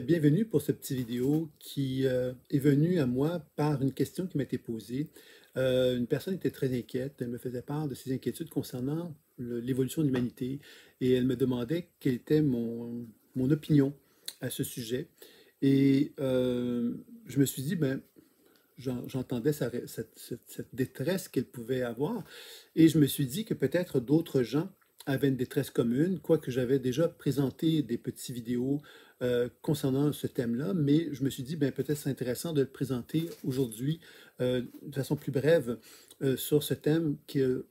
bienvenue pour ce petit vidéo qui est venu à moi par une question qui m'a été posée. Une personne était très inquiète, elle me faisait part de ses inquiétudes concernant l'évolution de l'humanité et elle me demandait quelle était mon opinion à ce sujet. Et je me suis dit, ben, j'entendais cette détresse qu'elle pouvait avoir et je me suis dit que peut-être d'autres gens avaient une détresse commune, quoique j'avais déjà présenté des petites vidéos concernant ce thème-là, mais je me suis dit, ben, peut-être c'est intéressant de le présenter aujourd'hui de façon plus brève sur ce thème,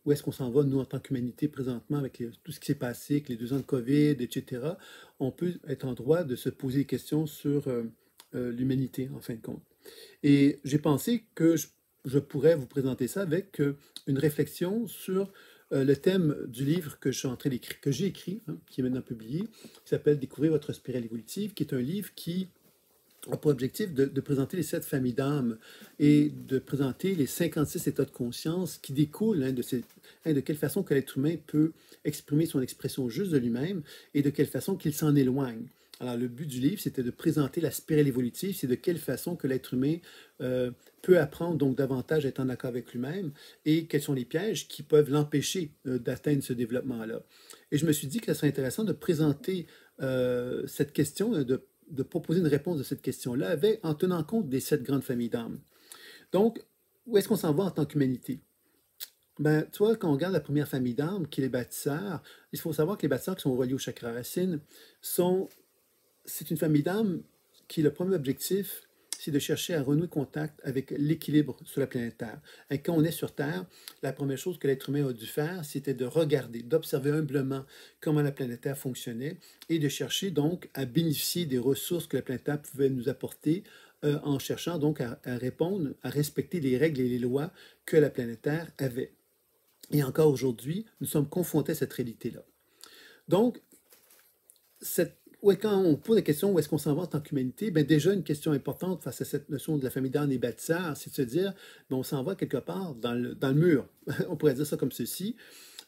où est-ce qu'on s'en va, nous, en tant qu'humanité, présentement, avec tout ce qui s'est passé, avec les 2 ans de COVID, etc. On peut être en droit de se poser des questions sur l'humanité, en fin de compte. Et j'ai pensé que je pourrais vous présenter ça avec une réflexion sur le thème du livre que je suis en train d'écrire, que j'ai écrit, hein, qui est maintenant publié, qui s'appelle Découvrir votre spirale évolutive, qui est un livre qui a pour objectif de présenter les 7 familles d'âmes et de présenter les 56 états de conscience qui découlent de quelle façon que l'être humain peut exprimer son expression juste de lui-même et de quelle façon qu'il s'en éloigne. Alors, le but du livre, c'était de présenter la spirale évolutive, c'est de quelle façon que l'être humain peut apprendre donc davantage à être en accord avec lui-même et quels sont les pièges qui peuvent l'empêcher d'atteindre ce développement-là. Et je me suis dit que ce serait intéressant de présenter cette question, de proposer une réponse de cette question-là en tenant compte des 7 grandes familles d'âmes. Donc, où est-ce qu'on s'en va en tant qu'humanité? Ben, tu vois, quand on regarde la première famille d'âmes, qui est les bâtisseurs, il faut savoir que les bâtisseurs qui sont reliés au chakra racine c'est une famille d'âmes qui, le premier objectif, c'est de chercher à renouer contact avec l'équilibre sur la planète Terre. Et quand on est sur Terre, la première chose que l'être humain a dû faire, c'était de regarder, d'observer humblement comment la planète Terre fonctionnait et de chercher donc à bénéficier des ressources que la planète Terre pouvait nous apporter en cherchant donc à répondre, à respecter les règles et les lois que la planète Terre avait. Et encore aujourd'hui, nous sommes confrontés à cette réalité-là. Donc, quand on pose la question où est-ce qu'on s'en va en tant qu'humanité, bien déjà une question importante face à cette notion de la famille d'âme des bâtisseurs, c'est de se dire, bien, on s'en va quelque part dans le mur. On pourrait dire ça comme ceci,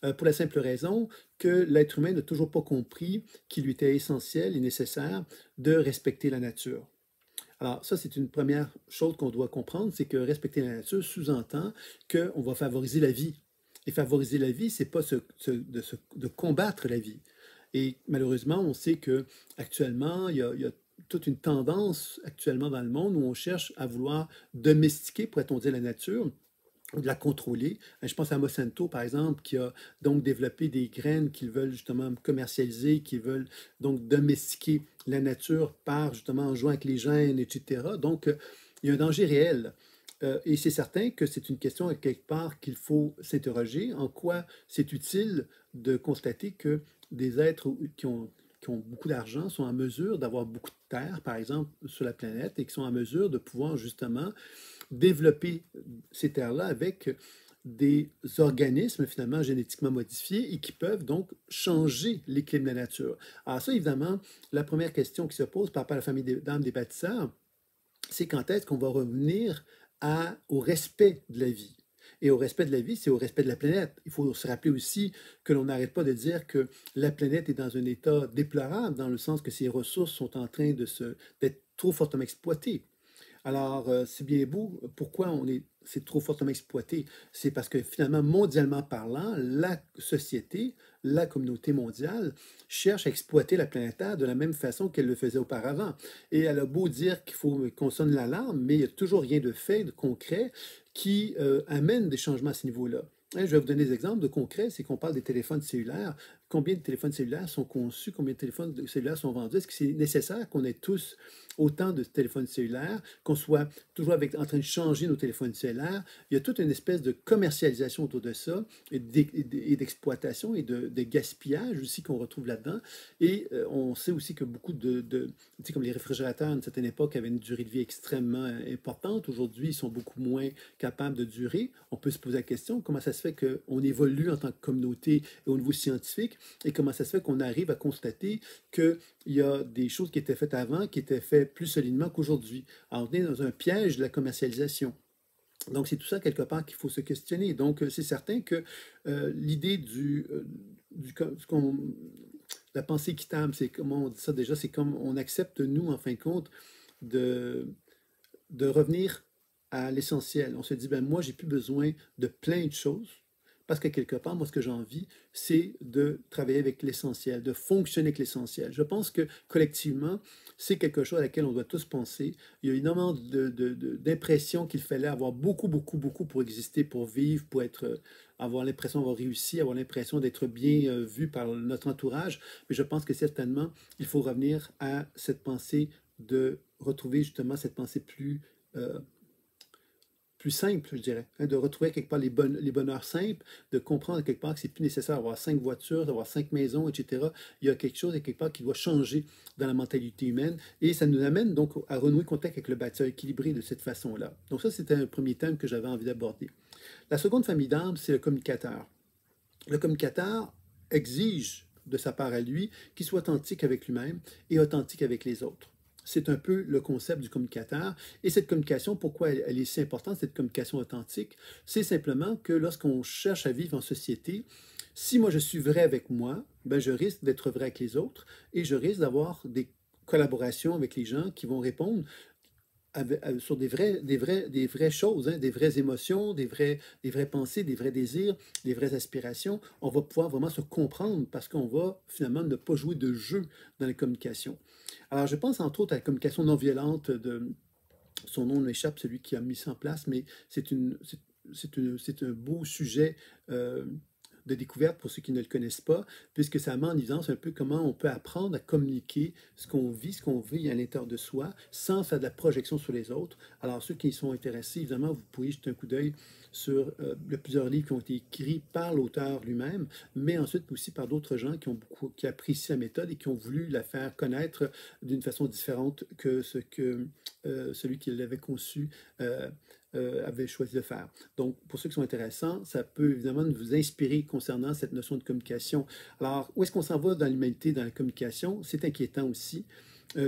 pour la simple raison que l'être humain n'a toujours pas compris qu'il lui était essentiel et nécessaire de respecter la nature. Alors ça, c'est une première chose qu'on doit comprendre, c'est que respecter la nature sous-entend qu'on va favoriser la vie. Et favoriser la vie, c'est pas de combattre la vie. Et malheureusement, on sait que actuellement, il y a toute une tendance actuellement dans le monde où on cherche à vouloir domestiquer, pourrait-on dire, la nature, de la contrôler. Je pense à Monsanto, par exemple, qui a donc développé des graines qu'ils veulent justement commercialiser, qui veulent donc domestiquer la nature par justement en jouant avec les gènes, etc. Donc, il y a un danger réel. Et c'est certain que c'est une question à quelque part qu'il faut s'interroger en quoi c'est utile de constater que des êtres qui ont beaucoup d'argent sont en mesure d'avoir beaucoup de terre, par exemple, sur la planète, et qui sont en mesure de pouvoir justement développer ces terres-là avec des organismes finalement génétiquement modifiés et qui peuvent donc changer l'équilibre de la nature. Alors ça, évidemment, la première question qui se pose par rapport à la famille d'âmes des bâtisseurs, c'est quand est-ce qu'on va revenir au respect de la vie. Et au respect de la vie, c'est au respect de la planète. Il faut se rappeler aussi que l'on n'arrête pas de dire que la planète est dans un état déplorable, dans le sens que ses ressources sont en train d'être trop fortement exploitées. Alors, c'est bien beau. Pourquoi c'est trop fortement exploité? C'est parce que finalement, mondialement parlant, la société, la communauté mondiale cherche à exploiter la planète Terre de la même façon qu'elle le faisait auparavant. Et elle a beau dire qu'il faut qu'on sonne l'alarme, mais il n'y a toujours rien de fait, de concret, qui amène des changements à ce niveau-là. Hein, je vais vous donner des exemples de concrets, c'est qu'on parle des téléphones cellulaires. Combien de téléphones cellulaires sont conçus, combien de téléphones cellulaires sont vendus? Est-ce que c'est nécessaire qu'on ait tous autant de téléphones cellulaires, qu'on soit toujours en train de changer nos téléphones cellulaires? Il y a toute une espèce de commercialisation autour de ça, et d'exploitation et de gaspillage aussi qu'on retrouve là-dedans. Et on sait aussi que beaucoup tu sais, comme les réfrigérateurs à une certaine époque avaient une durée de vie extrêmement importante. Aujourd'hui, ils sont beaucoup moins capables de durer. On peut se poser la question, comment ça se fait qu'on évolue en tant que communauté et au niveau scientifique, et comment ça se fait qu'on arrive à constater qu'il y a des choses qui étaient faites avant, qui étaient faites plus solidement qu'aujourd'hui. Alors, on est dans un piège de la commercialisation. Donc, c'est tout ça, quelque part, qu'il faut se questionner. Donc, c'est certain que l'idée la pensée équitable, c'est comment on dit ça déjà, c'est comme on accepte, nous, en fin de compte, de, de revenir à l'essentiel. On se dit, ben moi, j'ai plus besoin de plein de choses, parce que quelque part, moi, ce que j'ai envie, c'est de travailler avec l'essentiel, de fonctionner avec l'essentiel. Je pense que collectivement, c'est quelque chose à laquelle on doit tous penser. Il y a énormément d'impressions qu'il fallait avoir beaucoup, beaucoup, beaucoup pour exister, pour vivre, pour être, avoir l'impression d'avoir réussi, avoir l'impression d'être bien vu par notre entourage. Mais je pense que certainement, il faut revenir à cette pensée de retrouver justement cette pensée euh, plus simple, je dirais, hein, de retrouver quelque part les bonheurs simples, de comprendre quelque part que c'est plus nécessaire d'avoir 5 voitures, d'avoir 5 maisons, etc. Il y a quelque chose, quelque part, qui doit changer dans la mentalité humaine, et ça nous amène donc à renouer contact avec le bâtisseur équilibré de cette façon-là. Donc ça, c'était un premier thème que j'avais envie d'aborder. La seconde famille d'armes, c'est le communicateur. Le communicateur exige de sa part à lui qu'il soit authentique avec lui-même et authentique avec les autres. C'est un peu le concept du communicateur. Et cette communication, pourquoi elle est si importante, cette communication authentique? C'est simplement que lorsqu'on cherche à vivre en société, si moi je suis vrai avec moi, ben je risque d'être vrai avec les autres et je risque d'avoir des collaborations avec les gens qui vont répondre sur des vraies choses, hein, des vraies émotions, des vraies pensées, des vrais désirs, des vraies aspirations. On va pouvoir vraiment se comprendre parce qu'on va finalement ne pas jouer de jeu dans la communication. Alors, je pense entre autres à la communication non violente son nom m'échappe, celui qui a mis ça en place, mais c'est un beau sujet de découverte pour ceux qui ne le connaissent pas, puisque ça met en évidence un peu comment on peut apprendre à communiquer ce qu'on vit à l'intérieur de soi, sans faire de la projection sur les autres. Alors, ceux qui y sont intéressés, évidemment, vous pouvez jeter un coup d'œil sur plusieurs livres qui ont été écrits par l'auteur lui-même, mais ensuite aussi par d'autres gens qui apprécient la méthode et qui ont voulu la faire connaître d'une façon différente que ce que celui qui l'avait conçu avait choisi de faire. Donc, pour ceux qui sont intéressants, ça peut évidemment vous inspirer concernant cette notion de communication. Alors, où est-ce qu'on s'en va dans l'humanité, dans la communication? C'est inquiétant aussi,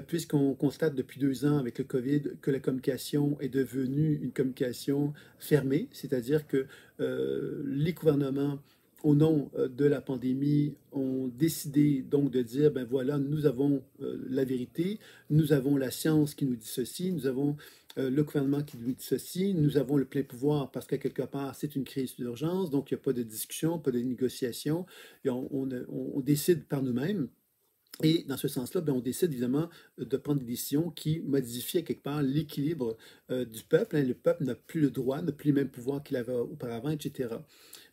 puisqu'on constate depuis 2 ans avec le COVID que la communication est devenue une communication fermée, c'est-à-dire que les gouvernements au nom de la pandémie, ont décidé donc de dire, ben voilà, nous avons la vérité, nous avons la science qui nous dit ceci, nous avons le gouvernement qui nous dit ceci, nous avons le plein pouvoir parce qu'à quelque part, c'est une crise d'urgence, donc il n'y a pas de discussion, pas de négociation, et on décide par nous-mêmes. Et dans ce sens-là, ben, on décide évidemment de prendre des décisions qui modifient quelque part l'équilibre du peuple, hein. Le peuple n'a plus le droit, n'a plus les mêmes pouvoirs qu'il avait auparavant, etc.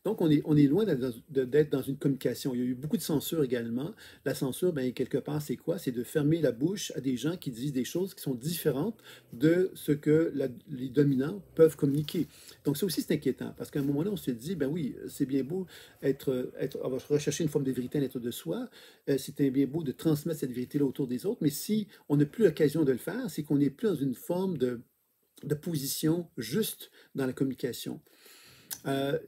Donc, on est loin d'être dans une communication. Il y a eu beaucoup de censure également. La censure, ben, quelque part, c'est quoi? C'est de fermer la bouche à des gens qui disent des choses qui sont différentes de ce que les dominants peuvent communiquer. Donc, ça aussi, c'est inquiétant, parce qu'à un moment-là, on se dit, ben oui, c'est bien beau on va rechercher une forme de vérité à l'intérieur de soi, c'est bien beau de transmettre cette vérité-là autour des autres, mais si on n'a plus l'occasion de le faire, c'est qu'on n'est plus dans une forme de position juste dans la communication.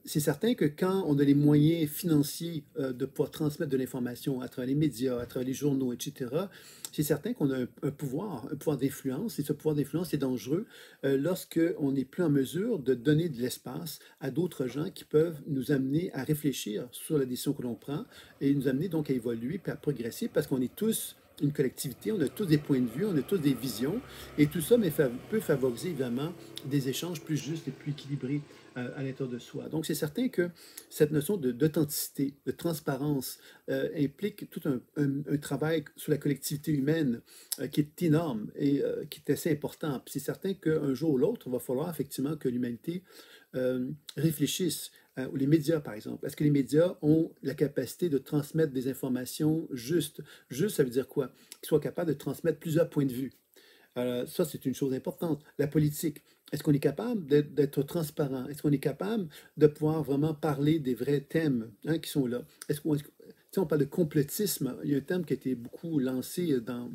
C'est certain que quand on a les moyens financiers de pouvoir transmettre de l'information à travers les médias, à travers les journaux, etc., c'est certain qu'on a un pouvoir d'influence, et ce pouvoir d'influence est dangereux lorsque on n'est plus en mesure de donner de l'espace à d'autres gens qui peuvent nous amener à réfléchir sur la décision que l'on prend et nous amener donc à évoluer et à progresser parce qu'on est tous une collectivité, on a tous des points de vue, on a tous des visions, et tout ça peut favoriser évidemment des échanges plus justes et plus équilibrés à l'intérieur de soi. Donc, c'est certain que cette notion d'authenticité, de transparence, implique tout un travail sur la collectivité humaine qui est énorme et qui est assez important. Puis c'est certain qu'un jour ou l'autre, il va falloir effectivement que l'humanité réfléchisse. Ou les médias, par exemple. Est-ce que les médias ont la capacité de transmettre des informations justes? Juste, ça veut dire quoi? Qu'ils soient capables de transmettre plusieurs points de vue. Ça, c'est une chose importante. La politique, est-ce qu'on est capable d'être transparent? Est-ce qu'on est capable de pouvoir vraiment parler des vrais thèmes hein, qui sont là? Tu sais, on parle de complotisme. Il y a un terme qui a été beaucoup lancé dans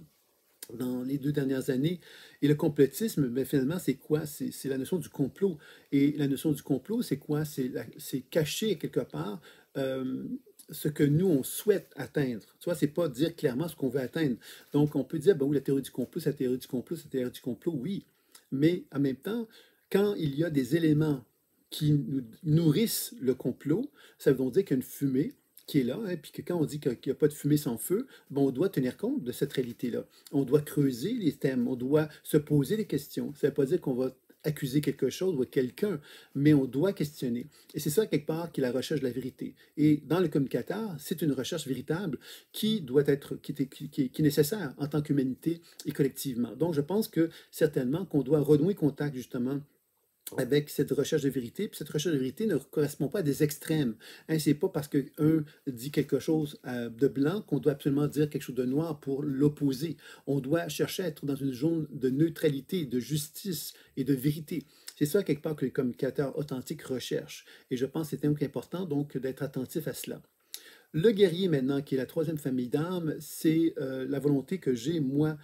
les 2 dernières années. Et le complotisme, ben, finalement, c'est quoi? C'est la notion du complot. Et la notion du complot, c'est quoi? C'est cacher quelque part ce que nous, on souhaite atteindre. Tu vois, c'est pas dire clairement ce qu'on veut atteindre. Donc, on peut dire, ben oui, la théorie du complot, c'est la théorie du complot, c'est la théorie du complot, oui. Mais en même temps, quand il y a des éléments qui nous nourrissent le complot, ça veut donc dire qu'il y a une fumée, qui est là, hein, puis que quand on dit qu'il n'y a pas de fumée sans feu, ben, on doit tenir compte de cette réalité-là. On doit creuser les thèmes, on doit se poser des questions. Ça ne veut pas dire qu'on va accuser quelque chose ou quelqu'un, mais on doit questionner. Et c'est ça, quelque part, qui est la recherche de la vérité. Et dans le communicateur, c'est une recherche véritable qui doit être, qui est nécessaire en tant qu'humanité et collectivement. Donc, je pense que certainement qu'on doit renouer contact, justement, avec cette recherche de vérité. Puis cette recherche de vérité ne correspond pas à des extrêmes. Hein, c'est pas parce qu'un dit quelque chose de blanc qu'on doit absolument dire quelque chose de noir pour l'opposer. On doit chercher à être dans une zone de neutralité, de justice et de vérité. C'est ça, quelque part, que les communicateurs authentiques recherchent. Et je pense que c'est important, donc, d'être attentif à cela. Le guerrier, maintenant, qui est la troisième famille d'âmes, c'est la volonté que j'ai, moi,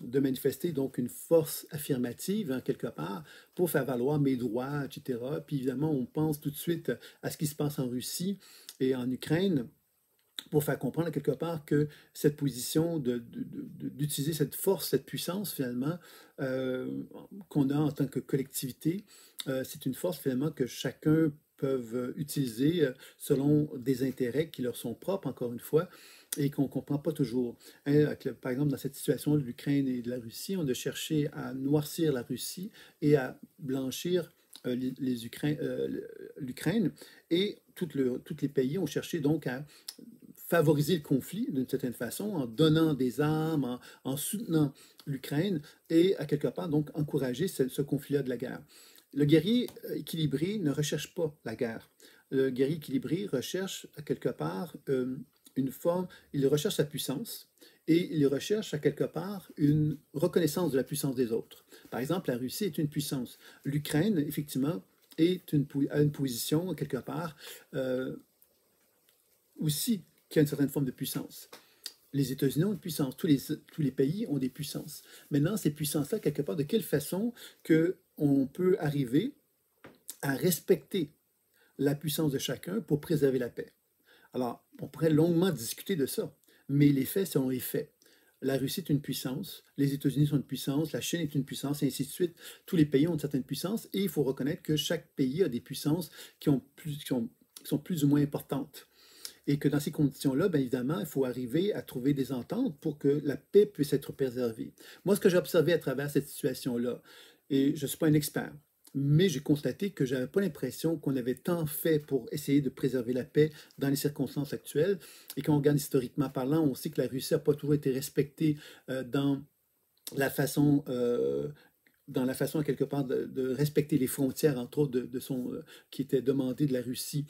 de manifester donc une force affirmative, hein, quelque part, pour faire valoir mes droits, etc. Puis évidemment, on pense tout de suite à ce qui se passe en Russie et en Ukraine pour faire comprendre quelque part que cette position d'utiliser cette force, cette puissance finalement qu'on a en tant que collectivité, c'est une force finalement que chacun peuvent utiliser selon des intérêts qui leur sont propres, encore une fois, et qu'on ne comprend pas toujours. Hein, par exemple, dans cette situation de l'Ukraine et de la Russie, on a cherché à noircir la Russie et à blanchir l'Ukraine, et tous les pays ont cherché donc à favoriser le conflit d'une certaine façon en donnant des armes, en soutenant l'Ukraine et à quelque part donc encourager ce conflit-là de la guerre. Le guerrier équilibré ne recherche pas la guerre. Le guerrier équilibré recherche à quelque part une forme, il recherche sa puissance et il recherche à quelque part une reconnaissance de la puissance des autres. Par exemple, la Russie est une puissance. L'Ukraine, effectivement, a une position quelque part aussi qui a une certaine forme de puissance. Les États-Unis ont une puissance, tous les pays ont des puissances. Maintenant, ces puissances-là, quelque part, de quelle façon qu'on peut arriver à respecter la puissance de chacun pour préserver la paix? Alors, on pourrait longuement discuter de ça, mais les faits sont les faits. La Russie est une puissance, les États-Unis sont une puissance, la Chine est une puissance, et ainsi de suite. Tous les pays ont une certaine puissance, et il faut reconnaître que chaque pays a des puissances qui sont plus ou moins importantes. Et que dans ces conditions-là, bien évidemment, il faut arriver à trouver des ententes pour que la paix puisse être préservée. Moi, ce que j'ai observé à travers cette situation-là, et je ne suis pas un expert, mais j'ai constaté que je n'avais pas l'impression qu'on avait tant fait pour essayer de préserver la paix dans les circonstances actuelles. Et quand on regarde historiquement parlant, on sait que la Russie n'a pas toujours été respectée dans la façon quelque part de respecter les frontières, entre autres, qui étaient demandées de la Russie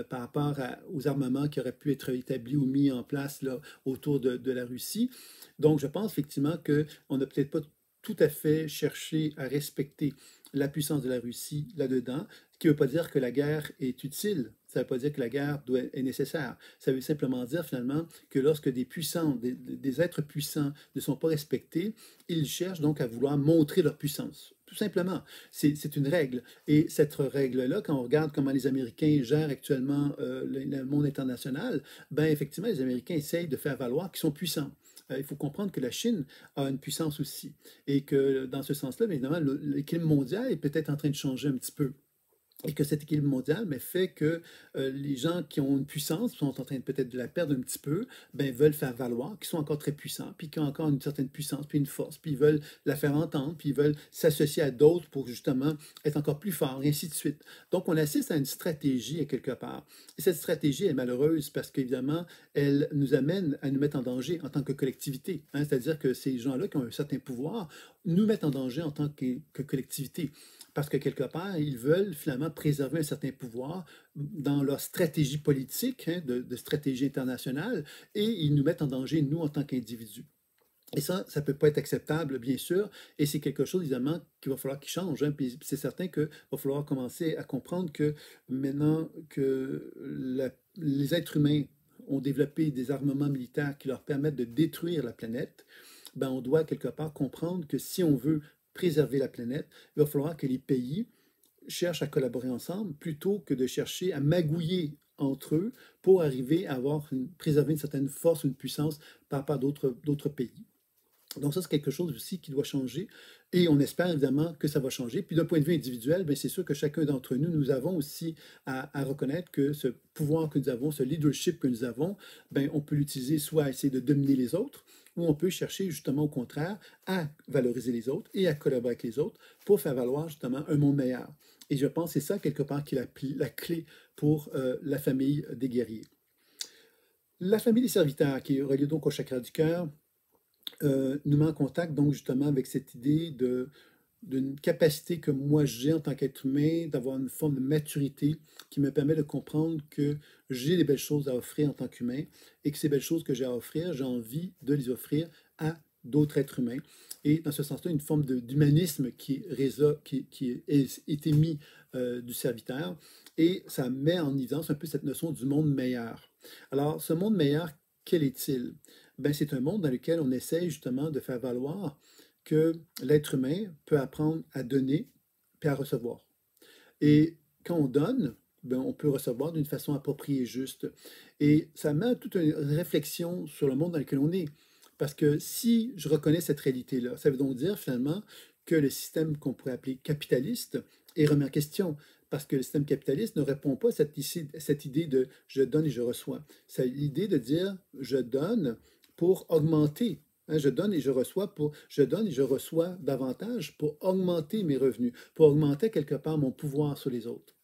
par rapport aux armements qui auraient pu être établis ou mis en place là, autour de la Russie. Donc, je pense effectivement qu'on n'a peut-être pas tout à fait cherché à respecter la puissance de la Russie là-dedans, ce qui ne veut pas dire que la guerre est utile. Ça ne veut pas dire que la guerre est nécessaire. Ça veut simplement dire finalement que lorsque des êtres puissants ne sont pas respectés, ils cherchent donc à vouloir montrer leur puissance. Tout simplement. C'est une règle. Et cette règle-là, quand on regarde comment les Américains gèrent actuellement le monde international, ben effectivement, les Américains essayent de faire valoir qu'ils sont puissants. Il faut comprendre que la Chine a une puissance aussi. Et que dans ce sens-là, bien évidemment, l'équilibre mondial est peut-être en train de changer un petit peu. Et que cet équilibre mondial mais fait que les gens qui ont une puissance, sont en train peut-être de la perdre un petit peu, ben, veulent faire valoir qu'ils sont encore très puissants, puis qu'ils ont encore une certaine puissance, puis une force, puis ils veulent la faire entendre, puis ils veulent s'associer à d'autres pour justement être encore plus forts, et ainsi de suite. Donc, on assiste à une stratégie à quelque part. Et cette stratégie est malheureuse parce qu'évidemment, elle nous amène à nous mettre en danger en tant que collectivité. Hein? C'est-à-dire que ces gens-là qui ont un certain pouvoir nous mettent en danger en tant que collectivité. Parce que quelque part, ils veulent finalement préserver un certain pouvoir dans leur stratégie politique, hein, de stratégie internationale, et ils nous mettent en danger, nous, en tant qu'individus. Et ça ne peut pas être acceptable, bien sûr, et c'est quelque chose, évidemment, qu'il va falloir qu'il change. Hein. Puis c'est certain qu'il va falloir commencer à comprendre que maintenant que les êtres humains ont développé des armements militaires qui leur permettent de détruire la planète, ben on doit quelque part comprendre que si on veut préserver la planète, il va falloir que les pays cherchent à collaborer ensemble plutôt que de chercher à magouiller entre eux pour arriver à préserver une certaine force, une puissance par rapport à d'autres pays. Donc ça, c'est quelque chose aussi qui doit changer et on espère évidemment que ça va changer. Puis d'un point de vue individuel, bien, c'est sûr que chacun d'entre nous, nous avons aussi à reconnaître que ce pouvoir que nous avons, ce leadership que nous avons, bien, on peut l'utiliser soit à essayer de dominer les autres, ou on peut chercher justement au contraire à valoriser les autres et à collaborer avec les autres pour faire valoir justement un monde meilleur. Et je pense que c'est ça quelque part qui est la clé pour la famille des guerriers. La famille des serviteurs, qui est reliée donc au chakra du cœur, nous met en contact donc justement avec cette idée d'une capacité que moi j'ai en tant qu'être humain, d'avoir une forme de maturité qui me permet de comprendre que j'ai des belles choses à offrir en tant qu'humain et que ces belles choses que j'ai à offrir, j'ai envie de les offrir à d'autres êtres humains. Et dans ce sens-là, une forme d'humanisme qui est émis du serviteur et ça met en évidence un peu cette notion du monde meilleur. Alors, ce monde meilleur, quel est-il? Ben, c'est un monde dans lequel on essaie justement de faire valoir que l'être humain peut apprendre à donner puis à recevoir. Et quand on donne, ben, on peut recevoir d'une façon appropriée et juste. Et ça met toute une réflexion sur le monde dans lequel on est. Parce que si je reconnais cette réalité-là, ça veut donc dire finalement que le système qu'on pourrait appeler capitaliste est remis en question. Parce que le système capitaliste ne répond pas à cette idée de je donne et je reçois. C'est l'idée de dire je donne pour augmenter. Hein, je donne et je reçois davantage pour augmenter mes revenus, pour augmenter quelque part mon pouvoir sur les autres.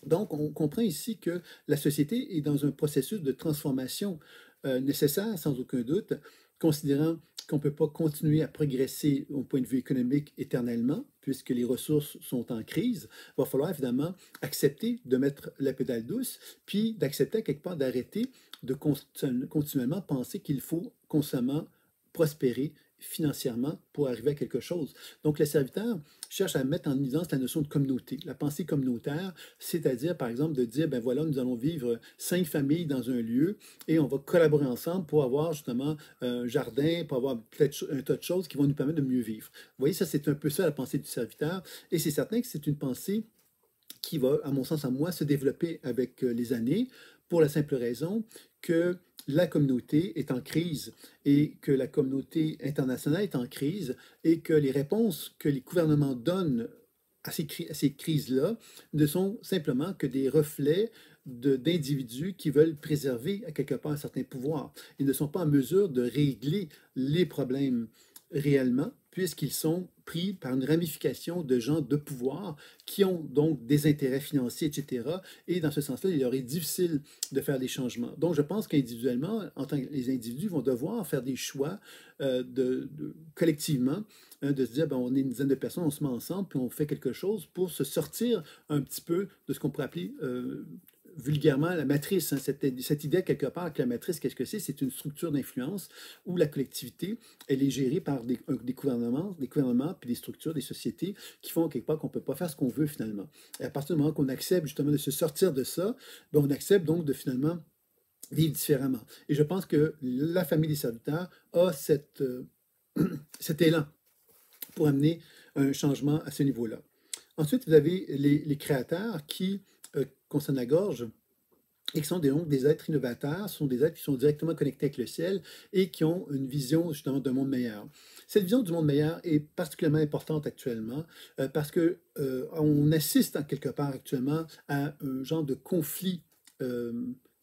Donc, on comprend ici que la société est dans un processus de transformation nécessaire, sans aucun doute, considérant qu'on ne peut pas continuer à progresser au point de vue économique éternellement, puisque les ressources sont en crise. Il va falloir évidemment accepter de mettre la pédale douce, puis d'accepter quelque part d'arrêter de continuellement penser qu'il faut constamment prospérer financièrement pour arriver à quelque chose. Donc, le serviteur cherche à mettre en évidence la notion de communauté, la pensée communautaire, c'est-à-dire, par exemple, de dire, ben voilà, nous allons vivre 5 familles dans un lieu et on va collaborer ensemble pour avoir justement un jardin, pour avoir peut-être un tas de choses qui vont nous permettre de mieux vivre. Vous voyez, ça, c'est un peu ça la pensée du serviteur et c'est certain que c'est une pensée qui va, à mon sens, à moi, se développer avec les années pour la simple raison que la communauté est en crise et que la communauté internationale est en crise et que les réponses que les gouvernements donnent à ces crises-là ne sont simplement que des reflets d'individus qui veulent préserver à quelque part un certain pouvoir. Ils ne sont pas en mesure de régler les problèmes réellement, puisqu'ils sont pris par une ramification de gens de pouvoir qui ont donc des intérêts financiers, etc. Et dans ce sens-là, il leur est difficile de faire des changements. Donc, je pense qu'individuellement, en tant que les individus vont devoir faire des choix collectivement, hein, de se dire, ben, on est une dizaine de personnes, on se met ensemble, puis on fait quelque chose pour se sortir un petit peu de ce qu'on pourrait appeler vulgairement la matrice, hein, cette idée quelque part que la matrice, qu'est-ce que c'est? C'est une structure d'influence où la collectivité, elle est gérée par des gouvernements, puis des structures, des sociétés qui font quelque part qu'on ne peut pas faire ce qu'on veut finalement. Et à partir du moment qu'on accepte justement de se sortir de ça, ben, on accepte donc de finalement vivre différemment. Et je pense que la famille des serviteurs a cet élan pour amener un changement à ce niveau-là. Ensuite, vous avez les créateurs qui concernent la gorge et qui sont donc des êtres innovateurs, sont des êtres qui sont directement connectés avec le ciel et qui ont une vision justement d'un monde meilleur. Cette vision du monde meilleur est particulièrement importante actuellement parce que on assiste en quelque part actuellement à un genre de conflit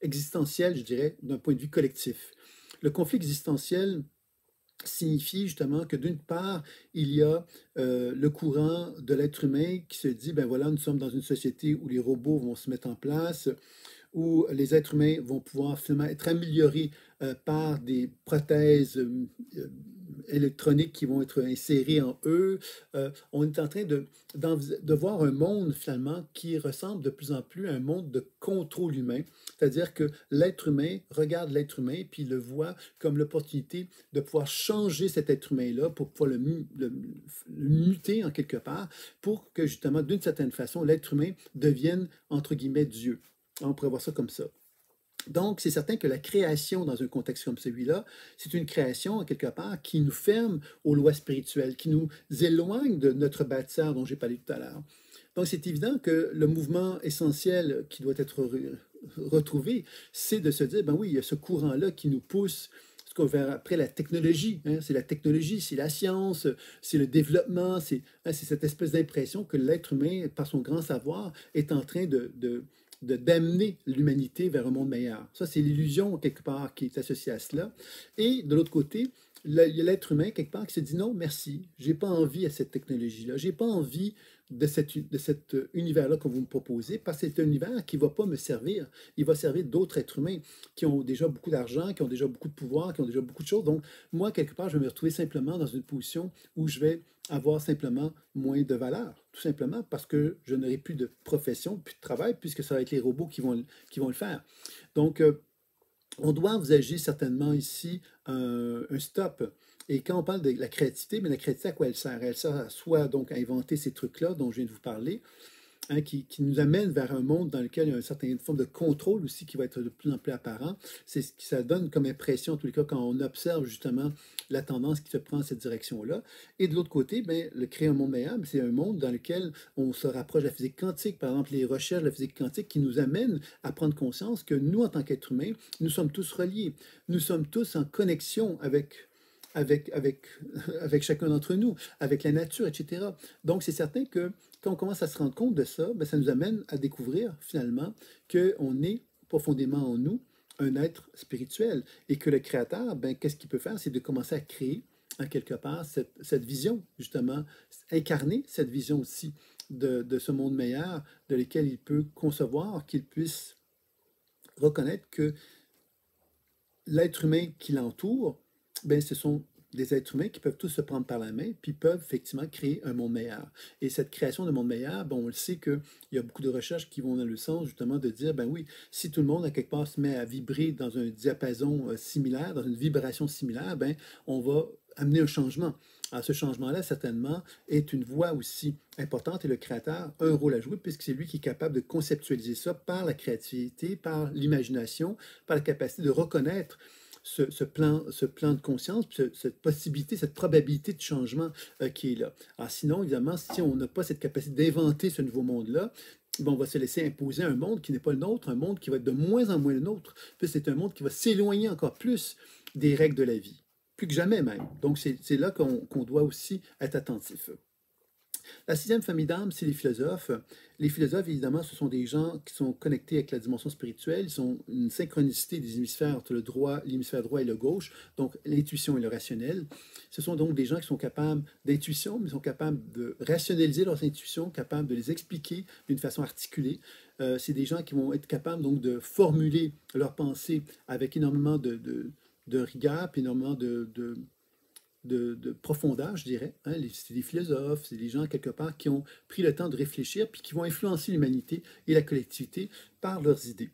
existentiel, je dirais, d'un point de vue collectif. Le conflit existentiel signifie justement que d'une part, il y a le courant de l'être humain qui se dit, ben voilà, nous sommes dans une société où les robots vont se mettre en place, où les êtres humains vont pouvoir finalement être améliorés par des prothèses électroniques qui vont être insérées en eux. On est en train de voir un monde finalement qui ressemble de plus en plus à un monde de contrôle humain, c'est-à-dire que l'être humain regarde l'être humain puis le voit comme l'opportunité de pouvoir changer cet être humain-là pour pouvoir le muter en quelque part pour que justement d'une certaine façon l'être humain devienne entre guillemets Dieu. On pourrait voir ça comme ça. Donc, c'est certain que la création dans un contexte comme celui-là, c'est une création, en quelque part, qui nous ferme aux lois spirituelles, qui nous éloigne de notre bâtisseur dont j'ai parlé tout à l'heure. Donc, c'est évident que le mouvement essentiel qui doit être retrouvé, c'est de se dire, ben oui, il y a ce courant-là qui nous pousse, ce qu'on verra après la technologie, hein, c'est la technologie, c'est la science, c'est le développement, c'est cette espèce d'impression que l'être humain, par son grand savoir, est en train d'amener l'humanité vers un monde meilleur. Ça, c'est l'illusion, quelque part, qui est associée à cela. Et de l'autre côté, il y a l'être humain, quelque part, qui se dit non, merci, j'ai pas envie à cette technologie-là, j'ai pas envie de cet univers-là que vous me proposez, parce que c'est un univers qui ne va pas me servir. Il va servir d'autres êtres humains qui ont déjà beaucoup d'argent, qui ont déjà beaucoup de pouvoir, qui ont déjà beaucoup de choses. Donc, moi, quelque part, je vais me retrouver simplement dans une position où je vais avoir simplement moins de valeur, tout simplement parce que je n'aurai plus de profession, plus de travail, puisque ça va être les robots qui vont le faire. Donc, on doit envisager certainement ici un stop. Et quand on parle de la créativité, mais la créativité, à quoi elle sert? Elle sert soit donc à inventer ces trucs-là dont je viens de vous parler, hein, qui nous amène vers un monde dans lequel il y a une certaine forme de contrôle aussi qui va être de plus en plus apparent. C'est ce que ça donne comme impression, en tous les cas, quand on observe justement la tendance qui se prend dans cette direction-là. Et de l'autre côté, ben, le créer un monde meilleur, ben, c'est un monde dans lequel on se rapproche de la physique quantique. Par exemple, les recherches de la physique quantique qui nous amènent à prendre conscience que nous, en tant qu'êtres humains, nous sommes tous reliés. Nous sommes tous en connexion avec, avec, avec chacun d'entre nous, avec la nature, etc. Donc, c'est certain que quand on commence à se rendre compte de ça, ben, ça nous amène à découvrir finalement qu'on est profondément en nous un être spirituel et que le Créateur, ben, qu'est-ce qu'il peut faire? C'est de commencer à créer, en quelque part, cette vision, justement, incarner cette vision aussi de ce monde meilleur de lequel il peut concevoir, qu'il puisse reconnaître que l'être humain qui l'entoure, ben, ce sont des êtres humains qui peuvent tous se prendre par la main, puis peuvent effectivement créer un monde meilleur. Et cette création de monde meilleur, bon, on le sait qu'il y a beaucoup de recherches qui vont dans le sens justement de dire, ben oui, si tout le monde à quelque part se met à vibrer dans un diapason similaire, dans une vibration similaire, ben on va amener un changement. Alors, ce changement-là, certainement, est une voie aussi importante et le créateur a un rôle à jouer puisque c'est lui qui est capable de conceptualiser ça par la créativité, par l'imagination, par la capacité de reconnaître ce plan de conscience, cette possibilité, cette probabilité de changement qui est là. Alors sinon, évidemment, si on n'a pas cette capacité d'inventer ce nouveau monde-là, ben, on va se laisser imposer un monde qui n'est pas le nôtre, un monde qui va être de moins en moins le nôtre, puis c'est un monde qui va s'éloigner encore plus des règles de la vie, plus que jamais même. Donc c'est là qu'on doit aussi être attentif. La sixième famille d'âmes, c'est les philosophes. Les philosophes, évidemment, ce sont des gens qui sont connectés avec la dimension spirituelle. Ils ont une synchronicité des hémisphères entre l'hémisphère droit et le gauche, donc l'intuition et le rationnel. Ce sont donc des gens qui sont capables d'intuition, mais sont capables de rationaliser leurs intuitions, capables de les expliquer d'une façon articulée. C'est des gens qui vont être capables donc de formuler leurs pensées avec énormément de rigueur, puis énormément de profondeur, je dirais. Hein. C'est des philosophes, c'est des gens, quelque part, qui ont pris le temps de réfléchir, puis qui vont influencer l'humanité et la collectivité par leurs idées.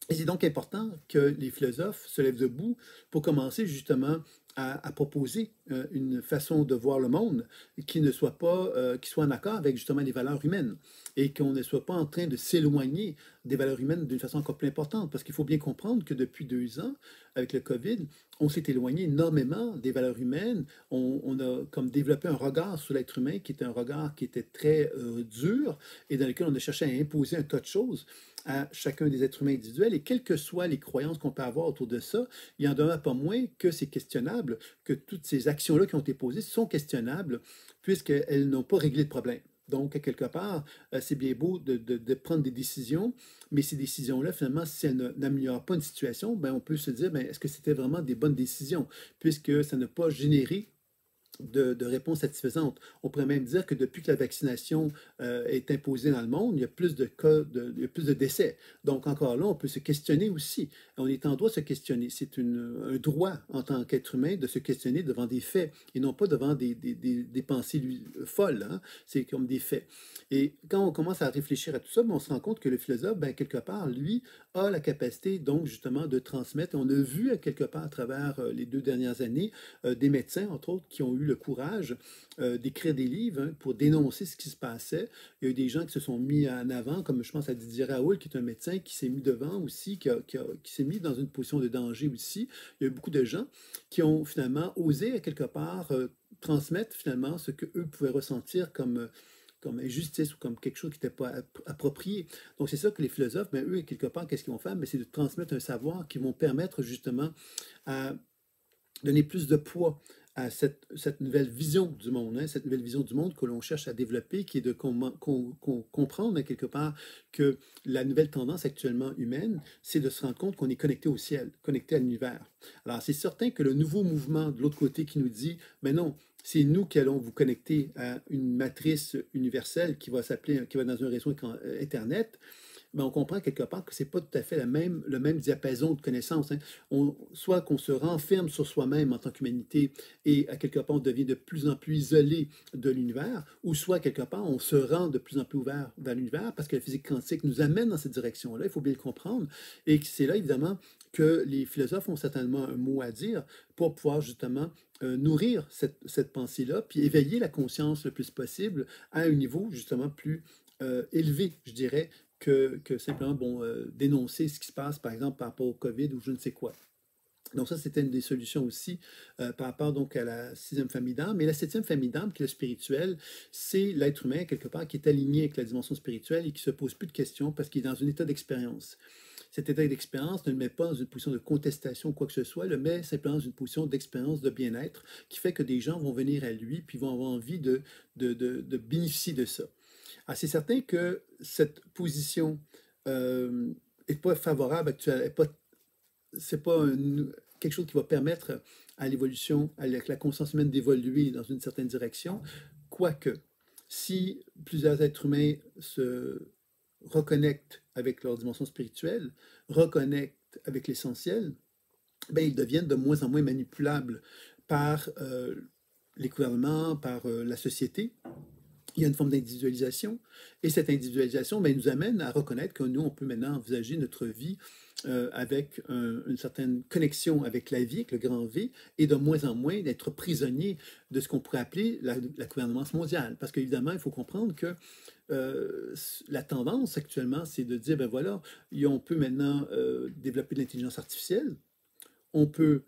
Et c'est donc important que les philosophes se lèvent debout pour commencer justement à proposer une façon de voir le monde qui ne soit pas, qui soit en accord avec justement les valeurs humaines et qu'on ne soit pas en train de s'éloigner des valeurs humaines d'une façon encore plus importante. Parce qu'il faut bien comprendre que depuis 2 ans, avec le COVID, on s'est éloigné énormément des valeurs humaines. On a comme développé un regard sur l'être humain qui était un regard qui était très dur et dans lequel on a cherché à imposer un tas de choses à chacun des êtres humains individuels. Et quelles que soient les croyances qu'on peut avoir autour de ça, il en demeure pas moins que c'est questionnable, que toutes ces actions-là qui ont été posées sont questionnables, puisqu'elles n'ont pas réglé le problème. Donc, à quelque part, c'est bien beau de prendre des décisions, mais ces décisions-là, finalement, si elles n'améliorent pas une situation, ben, on peut se dire, ben, est-ce que c'était vraiment des bonnes décisions, puisque ça n'a pas généré de réponses satisfaisantes. On pourrait même dire que depuis que la vaccination est imposée dans le monde, il y a plus de cas, il y a plus de décès. Donc encore là, on peut se questionner aussi. On est en droit de se questionner. C'est un droit en tant qu'être humain de se questionner devant des faits et non pas devant des pensées folles. Hein. C'est comme des faits. Et quand on commence à réfléchir à tout ça, ben, on se rend compte que le philosophe, ben, quelque part, lui, a la capacité donc justement de transmettre. On a vu quelque part à travers les 2 dernières années des médecins, entre autres, qui ont eu le courage d'écrire des livres hein, pour dénoncer ce qui se passait. Il y a eu des gens qui se sont mis en avant, comme je pense à Didier Raoult, qui est un médecin qui s'est mis devant aussi, qui s'est mis dans une position de danger aussi. Il y a eu beaucoup de gens qui ont finalement osé, à quelque part, transmettre finalement ce qu'eux pouvaient ressentir comme injustice ou comme quelque chose qui n'était pas approprié. Donc, c'est ça que les philosophes, mais eux, quelque part, qu'est-ce qu'ils vont faire? C'est de transmettre un savoir qui vont permettre justement à donner plus de poids à cette nouvelle vision du monde, hein, cette nouvelle vision du monde que l'on cherche à développer, qui est de comprendre, hein, quelque part, que la nouvelle tendance actuellement humaine, c'est de se rendre compte qu'on est connecté au ciel, connecté à l'univers. Alors, c'est certain que le nouveau mouvement de l'autre côté qui nous dit, mais non, c'est nous qui allons vous connecter à une matrice universelle qui va s'appeler, qui va dans un réseau Internet, mais on comprend quelque part que c'est pas tout à fait le même diapason de connaissances, hein. Soit qu'on se renferme sur soi-même en tant qu'humanité et à quelque part on devient de plus en plus isolé de l'univers, ou soit quelque part on se rend de plus en plus ouvert vers l'univers parce que la physique quantique nous amène dans cette direction-là, il faut bien le comprendre, et c'est là évidemment que les philosophes ont certainement un mot à dire pour pouvoir justement nourrir cette pensée-là, puis éveiller la conscience le plus possible à un niveau justement plus élevé, je dirais, que simplement bon, dénoncer ce qui se passe, par exemple, par rapport au COVID ou je ne sais quoi. Donc ça, c'était une des solutions aussi par rapport donc à la sixième famille d'âme. Mais la septième famille d'âme, qui est le spirituel, c'est l'être humain, quelque part, qui est aligné avec la dimension spirituelle et qui se pose plus de questions parce qu'il est dans un état d'expérience. Cet état d'expérience ne le met pas dans une position de contestation ou quoi que ce soit, le met simplement dans une position d'expérience de bien-être qui fait que des gens vont venir à lui puis vont avoir envie de bénéficier de ça. Ah, c'est certain que cette position n'est pas favorable actuellement, c'est pas quelque chose qui va permettre à l'évolution, à la conscience humaine d'évoluer dans une certaine direction, quoique si plusieurs êtres humains se reconnectent avec leur dimension spirituelle, reconnectent avec l'essentiel, ben, ils deviennent de moins en moins manipulables par les gouvernements, par la société. Il y a une forme d'individualisation, et cette individualisation ben, nous amène à reconnaître que nous, on peut maintenant envisager notre vie avec une certaine connexion avec la vie, avec le grand V, et de moins en moins d'être prisonnier de ce qu'on pourrait appeler la gouvernance mondiale. Parce qu'évidemment, il faut comprendre que la tendance actuellement, c'est de dire, ben voilà, on peut maintenant développer de l'intelligence artificielle, on peut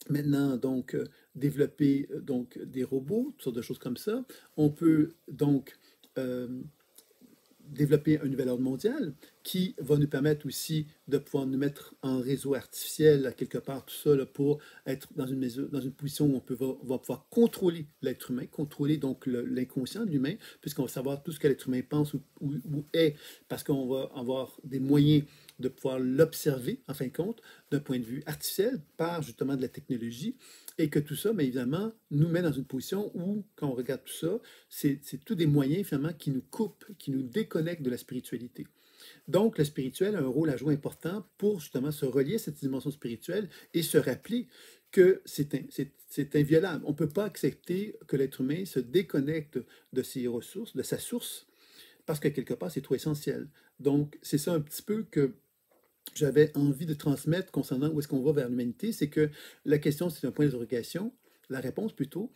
maintenant donc développer donc des robots, toutes sortes de choses comme ça. On peut donc euh, développer un nouvel ordre mondial qui va nous permettre aussi de pouvoir nous mettre en réseau artificiel, à quelque part, tout ça, là, pour être dans une position où va pouvoir contrôler l'être humain, contrôler donc l'inconscient de l'humain, puisqu'on va savoir tout ce que l'être humain pense ou est, parce qu'on va avoir des moyens de pouvoir l'observer, en fin de compte, d'un point de vue artificiel, par justement de la technologie, et que tout ça, bien évidemment, nous met dans une position où, quand on regarde tout ça, c'est tous des moyens, finalement, qui nous coupent, qui nous déconnectent de la spiritualité. Donc, le spirituel a un rôle à jouer important pour justement se relier à cette dimension spirituelle et se rappeler que c'est inviolable. On ne peut pas accepter que l'être humain se déconnecte de ses ressources, de sa source, parce que quelque part, c'est trop essentiel. Donc, c'est ça un petit peu que j'avais envie de transmettre concernant où est-ce qu'on va vers l'humanité, c'est que la question, c'est un point d'interrogation, la réponse plutôt,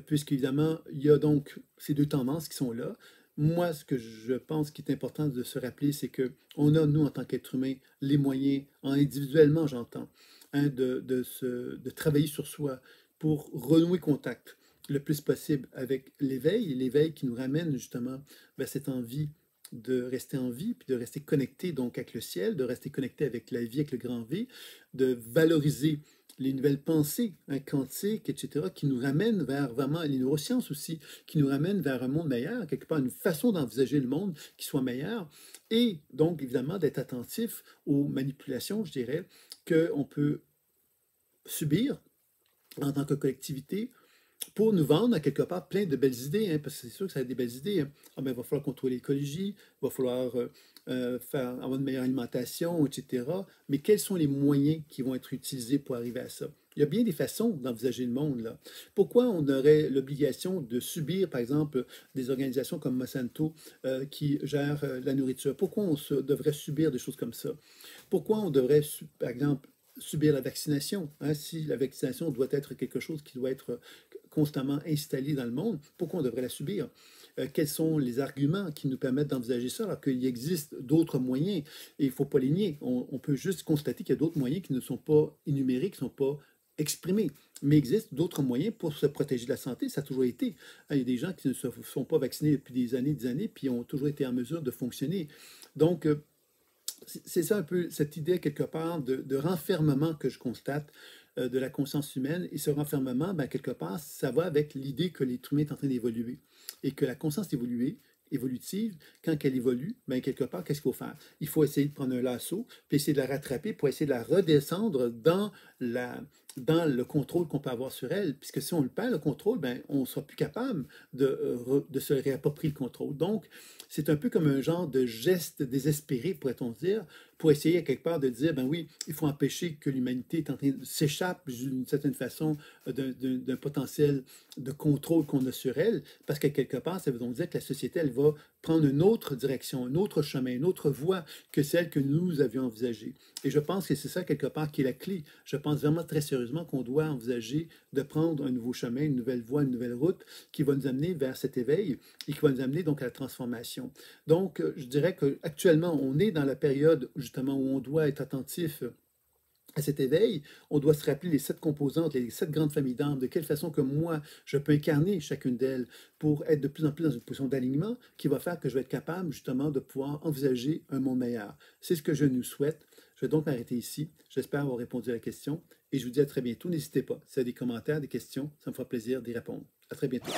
puisqu'évidemment, il y a donc ces deux tendances qui sont là. Moi, ce que je pense qui est important de se rappeler, c'est que on a, nous, en tant qu'être humain, les moyens, individuellement, j'entends, hein, de travailler sur soi pour renouer contact le plus possible avec l'éveil, et l'éveil qui nous ramène justement vers cette envie de rester en vie, puis de rester connecté donc avec le ciel, de rester connecté avec la vie, avec le grand V, de valoriser les nouvelles pensées hein, quantiques, etc., qui nous ramènent vers vraiment les neurosciences aussi, qui nous ramènent vers un monde meilleur, quelque part une façon d'envisager le monde qui soit meilleure, et donc évidemment d'être attentif aux manipulations, je dirais, qu'on peut subir en tant que collectivité pour nous vendre à quelque part plein de belles idées, hein, parce que c'est sûr que ça a des belles idées. Hein. Ah, ben, il va falloir contrôler l'écologie, il va falloir avoir une meilleure alimentation, etc. Mais quels sont les moyens qui vont être utilisés pour arriver à ça? Il y a bien des façons d'envisager le monde, là. Pourquoi on aurait l'obligation de subir, par exemple, des organisations comme Monsanto qui gèrent la nourriture? Pourquoi devrait subir des choses comme ça? Pourquoi on devrait, par exemple, subir la vaccination, hein, si la vaccination doit être quelque chose qui doit être constamment installée dans le monde, pourquoi on devrait la subir? Quels sont les arguments qui nous permettent d'envisager ça alors qu'il existe d'autres moyens et il ne faut pas les nier. On peut juste constater qu'il y a d'autres moyens qui ne sont pas énumérés, qui ne sont pas exprimés. Mais il existe d'autres moyens pour se protéger de la santé. Ça a toujours été. Il y a des gens qui ne se sont pas vaccinés depuis des années, puis ont toujours été en mesure de fonctionner. Donc, c'est ça un peu cette idée quelque part de renfermement que je constate de la conscience humaine. Et ce renfermement, ben, quelque part, ça va avec l'idée que l'être humain est en train d'évoluer et que la conscience évolutive, quand elle évolue, ben, quelque part, qu'est-ce qu'il faut faire? Il faut essayer de prendre un lasso, puis essayer de la rattraper pour essayer de la redescendre dans le contrôle qu'on peut avoir sur elle, puisque si on le perd, le contrôle, ben, on ne sera plus capable de se réapproprier le contrôle. Donc, c'est un peu comme un genre de geste désespéré, pourrait-on dire, pour essayer quelque part de dire, ben oui, il faut empêcher que l'humanité s'échappe d'une certaine façon d'un potentiel de contrôle qu'on a sur elle, parce que quelque part, ça veut donc dire que la société, elle va prendre une autre direction, un autre chemin, une autre voie que celle que nous avions envisagée. Et je pense que c'est ça, quelque part, qui est la clé. Je pense vraiment très sérieusement qu'on doit envisager de prendre un nouveau chemin, une nouvelle voie, une nouvelle route qui va nous amener vers cet éveil et qui va nous amener donc à la transformation. Donc, je dirais qu'actuellement, on est dans la période justement où on doit être attentif à cet éveil. On doit se rappeler les 7 composantes, les 7 grandes familles d'âmes, de quelle façon que moi, je peux incarner chacune d'elles pour être de plus en plus dans une position d'alignement qui va faire que je vais être capable justement de pouvoir envisager un monde meilleur. C'est ce que je nous souhaite. Je vais donc m'arrêter ici. J'espère avoir répondu à la question et je vous dis à très bientôt. N'hésitez pas. Si vous avez des commentaires, des questions, ça me fera plaisir d'y répondre. À très bientôt.